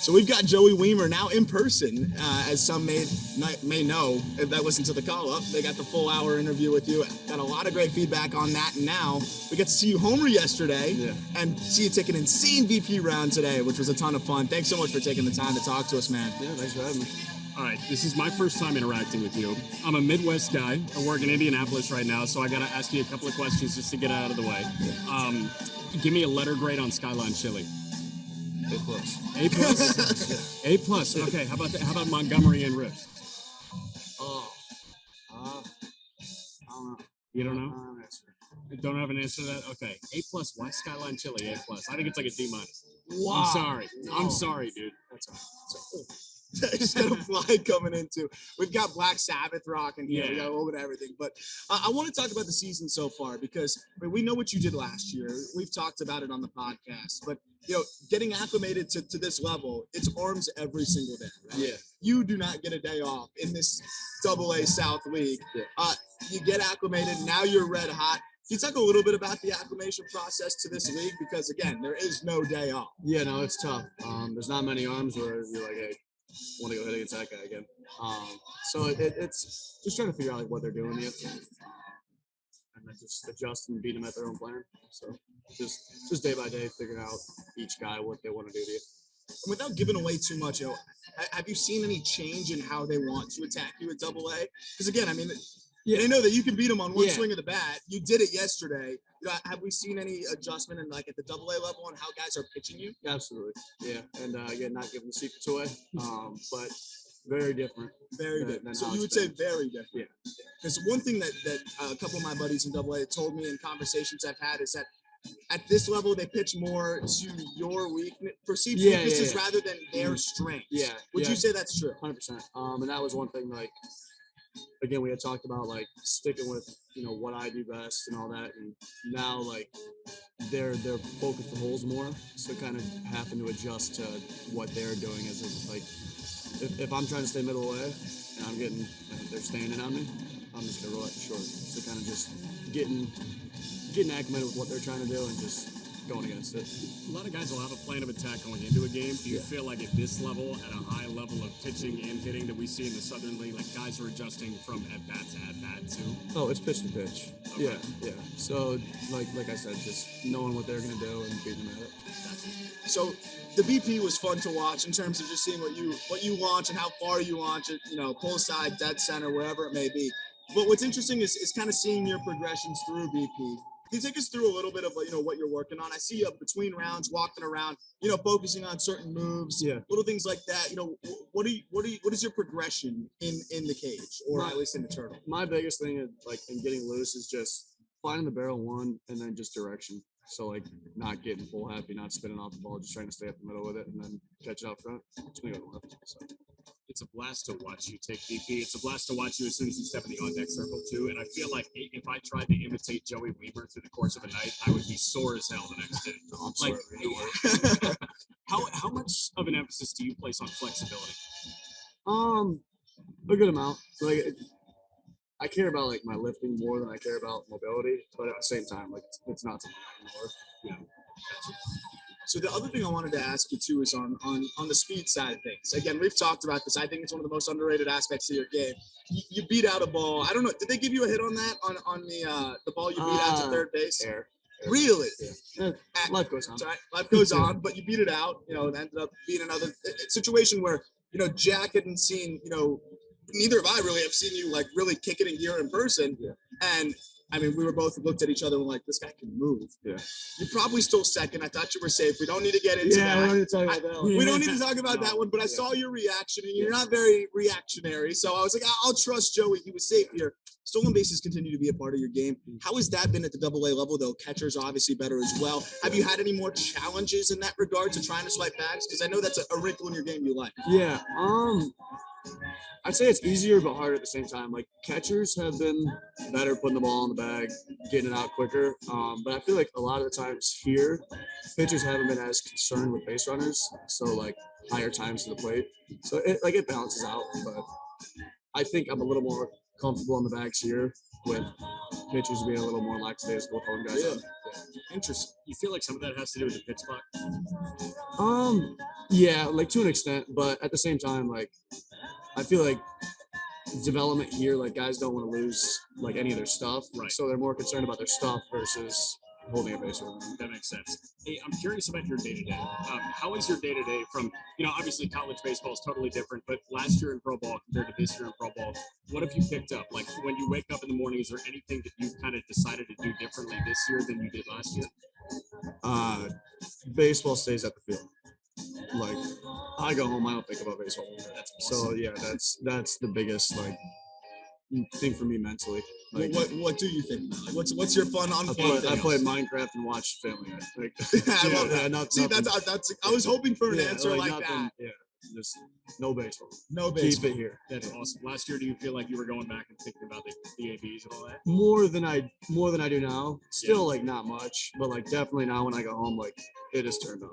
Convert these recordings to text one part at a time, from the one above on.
So we've got Joey Wiemer now in person, as some may know if they listen to the call-up. They got the full hour interview with you. Got a lot of great feedback on that. And now we got to see you homer yesterday and see you take an insane VP round today, which was a ton of fun. Thanks so much for taking the time to talk to us, man. Yeah, thanks for having me. All right, this is my first time interacting with you. I'm a Midwest guy. I work in Indianapolis right now, so I got to ask you a couple of questions just to get out of the way. Give me a letter grade on Skyline Chili. A plus. A plus? A plus. Okay, how about Montgomery and Rip? I don't know. You don't know? Don't have an answer to that? Okay. A plus. Why Skyline Chili A plus? I think it's like a D minus. Wow. I'm sorry. No. I'm sorry, dude. That's all right. Just got a fly coming into. We've got Black Sabbath rocking here. We got a little bit of everything. But I want to talk about the season so far because we know what you did last year. We've talked about it on the podcast. But, getting acclimated to this level, it's arms every single day. Right? Yeah. You do not get a day off in this AA South League. Yeah. You get acclimated. Now you're red hot. Can you talk a little bit about the acclimation process to this league? Because, again, there is no day off. Yeah, no, it's tough. There's not many arms where you're like, hey, want to go hit against that guy again. So it's just trying to figure out what they're doing here, and then just adjust and beat them at their own plan. So just day by day, figuring out each guy what they want to do to you. And without giving away too much, have you seen any change in how they want to attack you at AA? Because again, I mean, they know that you can beat them on one swing of the bat. You did it yesterday. Have we seen any adjustment in at the AA level on how guys are pitching you? Absolutely, yeah. And again, not giving the secrets away, but very different. Very different. So you would say very different. Yeah. Because one thing that a couple of my buddies in AA told me in conversations I've had is that at this level they pitch more to your perceived weaknesses rather than their strengths. Yeah. Would you say that's true? 100%. And that was one thing. Again, we had talked about sticking with what I do best and all that, and now they're poking for holes more, so kind of having to adjust to what they're doing as if I'm trying to stay middle away and they're staying in on me, I'm just gonna roll it short. So kind of just getting acclimated with what they're trying to do and just going against it. A lot of guys will have a plan of attack going into a game. Do you feel like at this level, at a high level of pitching and hitting that we see in the Southern League, guys are adjusting from at bat to at bat too? Oh, it's pitch to pitch. Okay. Yeah. So like I said, just knowing what they're gonna do and beating them at it. So the BP was fun to watch in terms of just seeing what you launch and how far you launch it. Pull side, dead center, wherever it may be. But what's interesting is kind of seeing your progressions through BP. Can you take us through a little bit of what you're working on? I see you between rounds, walking around, focusing on certain moves, little things like that. What is your progression in the cage, or at least in the turtle? My biggest thing in getting loose is just finding the barrel one and then just direction. So not getting full happy, not spinning off the ball, just trying to stay up the middle with it and then catch it out front. It's gonna go left. So. It's a blast to watch you take BP. It's a blast to watch you as soon as you step in the on-deck circle, too. And I feel like if I tried to imitate Joey Wiemer through the course of a night, I would be sore as hell the next day. I'm sorry. How much of an emphasis do you place on flexibility? A good amount. I care about my lifting more than I care about mobility, but at the same time, it's not something I ignore. Yeah. Gotcha. So the other thing I wanted to ask you too is on the speed side of things. Again, we've talked about this. I think it's one of the most underrated aspects of your game. You beat out a ball. I don't know. Did they give you a hit on that on the ball you beat out to third base? Air. Really? Yeah. Life goes on. Right. Life goes on, but you beat it out. It ended up being another situation where Jack hadn't seen. Neither have I really have seen you really kick it in gear in person. Yeah. And I mean, we were both looked at each other and were like, this guy can move. Yeah. You probably stole second. I thought you were safe. We don't need to get into that. We don't need to talk about that one. We don't need to talk about that one, but I saw your reaction, and you're not very reactionary. So I was like, I'll trust Joey. He was safe here. Stolen bases continue to be a part of your game. How has that been at the AA level, though? Catchers are obviously better as well. Have you had any more challenges in that regard to trying to swipe bags? Because I know that's a wrinkle in your game you like. Yeah. I'd say it's easier but harder at the same time. Catchers have been better putting the ball in the bag, getting it out quicker. But I feel like a lot of the times here, pitchers haven't been as concerned with base runners. So higher times to the plate. So it balances out. But I think I'm a little more comfortable on the bags here with pitchers being a little more lackadaisical throwing guys up. Interesting. You feel like some of that has to do with the pitch clock? Yeah, like to an extent, but at the same time, like I feel like development here, like guys don't want to lose like any of their stuff, Right. so they're more concerned about their stuff versus holding a baseball. That makes sense. Hey, I'm curious about your day to day. How is your day to day from, obviously college baseball is totally different, but last year in pro ball compared to this year in pro ball, what have you picked up? Like when you wake up in the morning, is there anything that you've kind of decided to do differently this year than you did last year? Baseball stays at the field. Like I go home, I don't think about baseball. That's awesome. So yeah, that's the biggest like thing for me mentally. Like What do you think about? Like, what's your fun I unplugged thing? played Minecraft and watched Family Guy. Like, I love that. See, nothing. that's I was hoping for an Yeah, answer like nothing, that. Yeah, just no baseball. No baseball. Keep it here. That's awesome. Last year, do you feel like you were going back and thinking about the ABs and all that? More than I do now. Still like not much, but like definitely now when I go home, like it is turned on.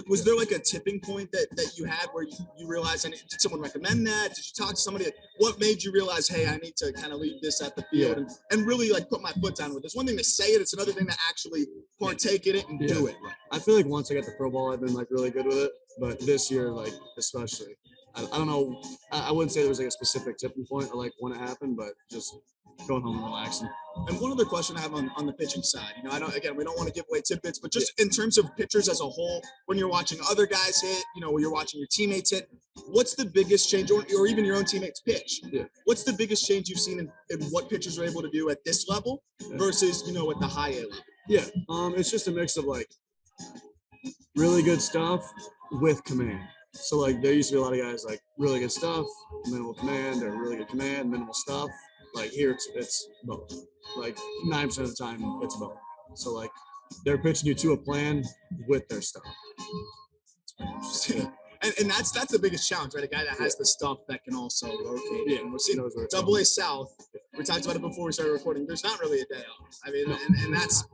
Was there like a tipping point that you had where you realized, and did someone recommend that? Did you talk to somebody? Like, what made you realize, hey, I need to kind of leave this at the field and really like put my foot down with it? It's one thing to say it, it's another thing to actually partake in it and do it. I feel like once I got the pro ball, I've been like really good with it, but this year, like especially, I don't know. I wouldn't say there was like a specific tipping point or like when it happened, but just going home and relaxing. And one other question I have on the pitching side, we don't want to give away tidbits, but just in terms of pitchers as a whole, when you're watching other guys hit, when you're watching your teammates hit, what's the biggest change, or even your own teammates pitch? Yeah. What's the biggest change you've seen in what pitchers are able to do at this level versus, at the high A level? Yeah. It's just a mix of like really good stuff with command. So like there used to be a lot of guys like really good stuff, minimal command, or really good command, minimal stuff. Like here it's both. Like 9% of the time it's both. So like they're pitching you to a plan with their stuff. Interesting. And that's the biggest challenge, right? A guy that has the stuff that can also rotate. Yeah, and we're seeing Double A South. We talked about it before we started recording. There's not really a day off. I mean, and that's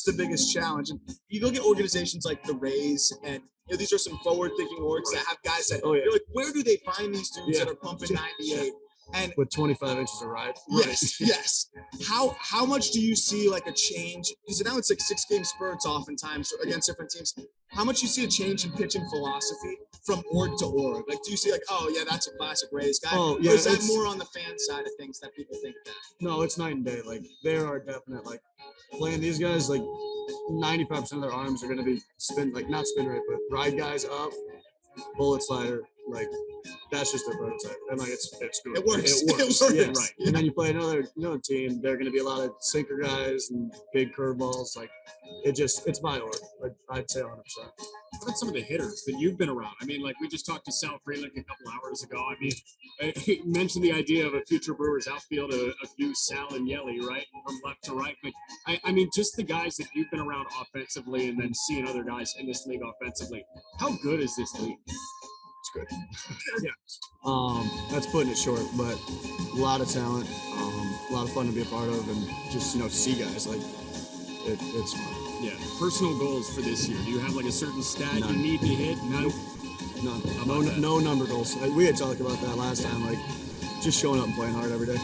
the biggest challenge. And you look at organizations like the Rays, and these are some forward-thinking orgs that have guys that you're like, where do they find these dudes that are pumping 98? And with 25 inches of ride. Yes. How much do you see like a change? Because now it's like 6-game spurts oftentimes against different teams. How much do you see a change in pitching philosophy from org to org? Like, do you see like, oh yeah, that's a classic Rays guy? Oh yeah. Or is that more on the fan side of things that people think that? No, it's night and day. Like there are definite like playing these guys, like 95% of their arms are going to be not spin rate, but ride guys up, bullet slider. Like that's just their prototype, and like it's good. It works. Yes. Right. And then you play another team. They're going to be a lot of sinker guys and big curveballs. Like it's my org. Like I'd say 100%. What about some of the hitters that you've been around? I mean, like we just talked to Sal Freeland a couple hours ago. I mean, he mentioned the idea of a future Brewers outfield of you, Sal, and Yelly, right, from left to right. But I mean, just the guys that you've been around offensively, and then seeing other guys in this league offensively. How good is this league? Good. That's putting it short, but a lot of talent, a lot of fun to be a part of, and just see guys like it's fun. Yeah. Personal goals for this year. Do you have like a certain stat you need to hit? None. No number goals. Like, we had talked about that last time. Like just showing up and playing hard every day.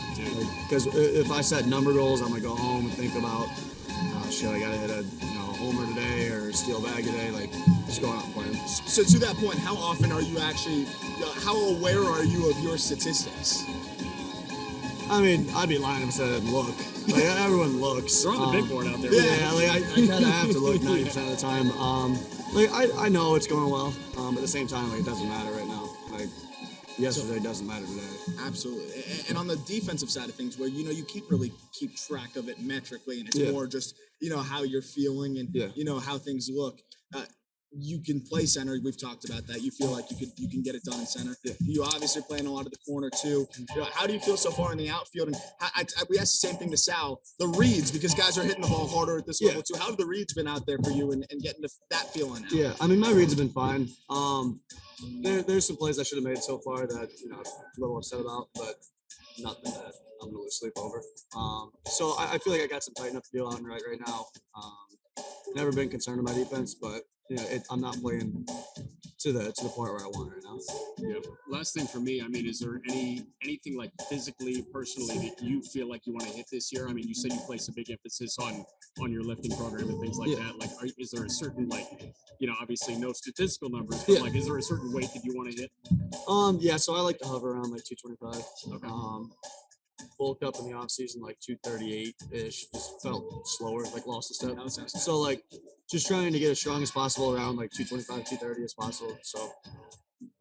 Because if I set number goals, I'm gonna go home and think about, oh shit, I gotta hit a homer today or steal bag today. Like just going out and playing. So to that point, how often are you actually? How aware are you of your statistics? I mean, I'd be lying if I said I didn't look. Like everyone looks. They're on the big board out there. Yeah, like I kind of have to look 90% of the time. Like I know it's going well. At the same time, like it doesn't matter right now. Like yesterday doesn't matter today. Absolutely. And on the defensive side of things, where you keep track of it metrically, and it's more just how you're feeling and how things look. You can play center. We've talked about that. You feel like you can get it done in center. Yeah. You obviously playing a lot of the corner too. How do you feel so far in the outfield? And we asked the same thing to Sal. The reads, because guys are hitting the ball harder at this level too. How have the reads been out there for you and getting that feeling out? Yeah, I mean my reads have been fine. There's some plays I should have made so far that I'm a little upset about, but nothing that I'm gonna lose sleep over. So I feel like I got some tight enough to deal out right now. Never been concerned with my defense, but I'm not playing to the part where I want right now. Yeah. Last thing for me, I mean, is there anything like physically, personally that you feel like you want to hit this year? I mean, you said you place a big emphasis on your lifting program and things like that. Like, is there a certain obviously no statistical numbers, but like, is there a certain weight that you want to hit? Yeah. So I like to hover around like 225. Okay. Bulked up in the off season like 238-ish. Just felt slower, like lost a step. So like just trying to get as strong as possible around like 225, 230 as possible. So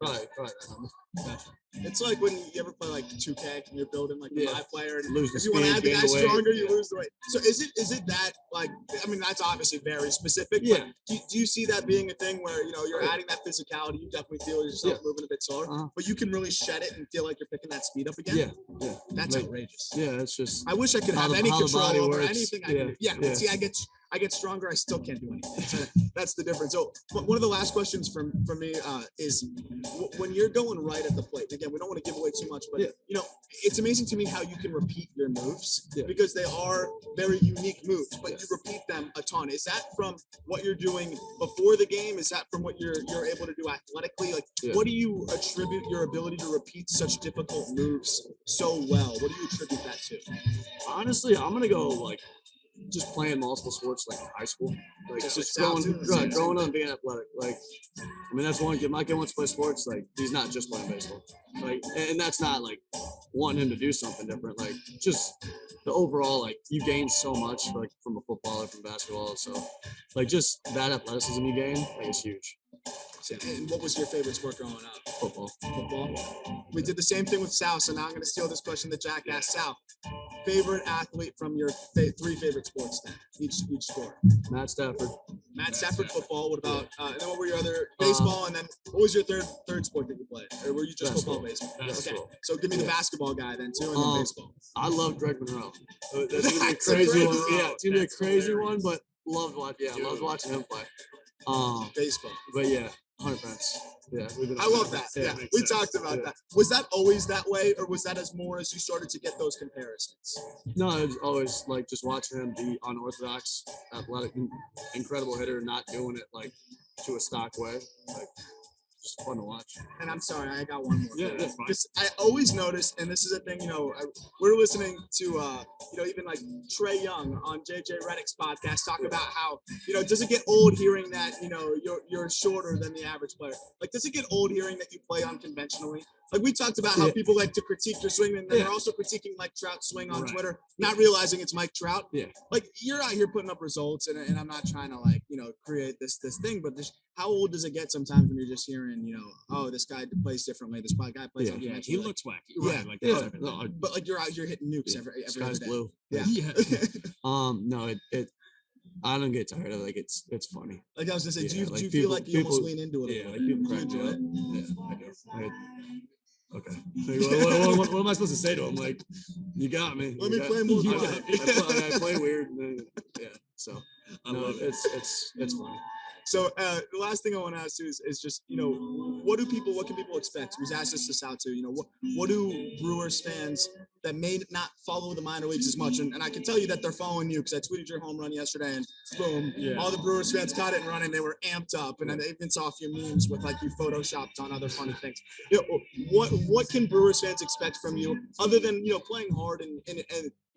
probably that number. Gotcha. It's like when you ever play like 2K and you're building like a live player, and lose the if you want to speed, add the gain guy the weight. stronger, you lose the weight. So is it that like, I mean, that's obviously very specific. Yeah. But do you see that being a thing where you're adding that physicality? You definitely feel yourself moving a bit slower, but you can really shed it and feel like you're picking that speed up again. Yeah. That's outrageous. Yeah, it's just. I wish I could have any control over anything I can do. Yeah. See, I get stronger. I still can't do anything. So that's the difference. So one of the last questions from me is when you're going right at the plate. Again, we don't want to give away too much, but it's amazing to me how you can repeat your moves because they are very unique moves, but you repeat them a ton. Is that from what you're doing before the game? Is that from what you're able to do athletically? Like, what do you attribute your ability to repeat such difficult moves so well? What do you attribute that to? Honestly, I'm gonna go like just playing multiple sports like in high school, like just growing up being athletic. Like, I mean, that's one kid. My kid wants to play sports. Like, he's not just playing baseball. Like, and that's not like wanting him to do something different. Like, just the overall, like, you gain so much like from a footballer, from basketball. So, like, just that athleticism you gain, like, is huge. And what was your favorite sport growing up? Football. We did the same thing with Sal, so now I'm going to steal this question that Jack asked Sal. Favorite athlete from your three favorite sports then, each sport? Matt Stafford, football. What about, and then what were your other, baseball, and then what was your third sport that you played? Or were you just football, baseball? Okay, so give me the basketball guy then too, and then baseball. I love Greg Monroe. That's going to be a crazy one. Yeah, it's going to be a crazy one, but loved watching him play. Baseball. But yeah, 100%. Yeah, I love that. Yeah, we talked about that. Was that always that way, or was that as you started to get those comparisons? No, it was always like just watching him be unorthodox, athletic, incredible hitter, not doing it like to a stock way. Like, just fun to watch. And I'm sorry, I got one more. Yeah, that's fine. I always notice, and this is a thing, we're listening to, even like Trey Young on JJ Redick's podcast talk about how, does it get old hearing that, you're shorter than the average player? Like, does it get old hearing that you play unconventionally? Like, we talked about how people like to critique your swing, and they're also critiquing Mike Trout's swing on Twitter, not realizing it's Mike Trout. Yeah. Like, you're out here putting up results, and I'm not trying to, like, create this thing, but how old does it get sometimes when you're just hearing, this guy plays differently, this guy plays unconventionally? He looks wacky. Yeah. Like but like you're out here hitting nukes every Sky's day. blue. Yeah. No, I don't get tired of it. Like, it's funny. Like I was gonna say, do you feel like you almost lean into it? Yeah, like people crack enjoy it. Yeah, I do. Okay. What am I supposed to say to him? Like, you got me. Let me play more. I play weird. Yeah. So I love it. It's funny. So the last thing I want to ask you is just, what can people expect? We've asked this out too, what do Brewers fans that may not follow the minor leagues as much, and I can tell you that they're following you because I tweeted your home run yesterday, and boom, all the Brewers fans caught it and running. They were amped up, and they even saw a few memes with like you photoshopped on other funny things. What can Brewers fans expect from you other than playing hard and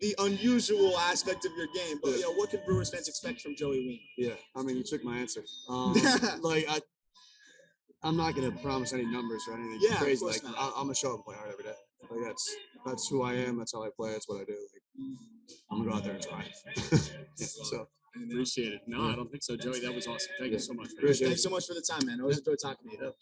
the unusual aspect of your game? But what can Brewers fans expect from Joey Wiemer? Yeah, I mean, you took my answer. Like, I'm not gonna promise any numbers or anything crazy. Like, I'm gonna show up and play hard every day. Like, that's who I am. That's how I play. That's what I do. Like, I'm gonna go out there and try. So appreciate it. No, I don't think so, Joey. That was awesome. Thank you so much. Thanks so much for the time, man. I always enjoy talking to you.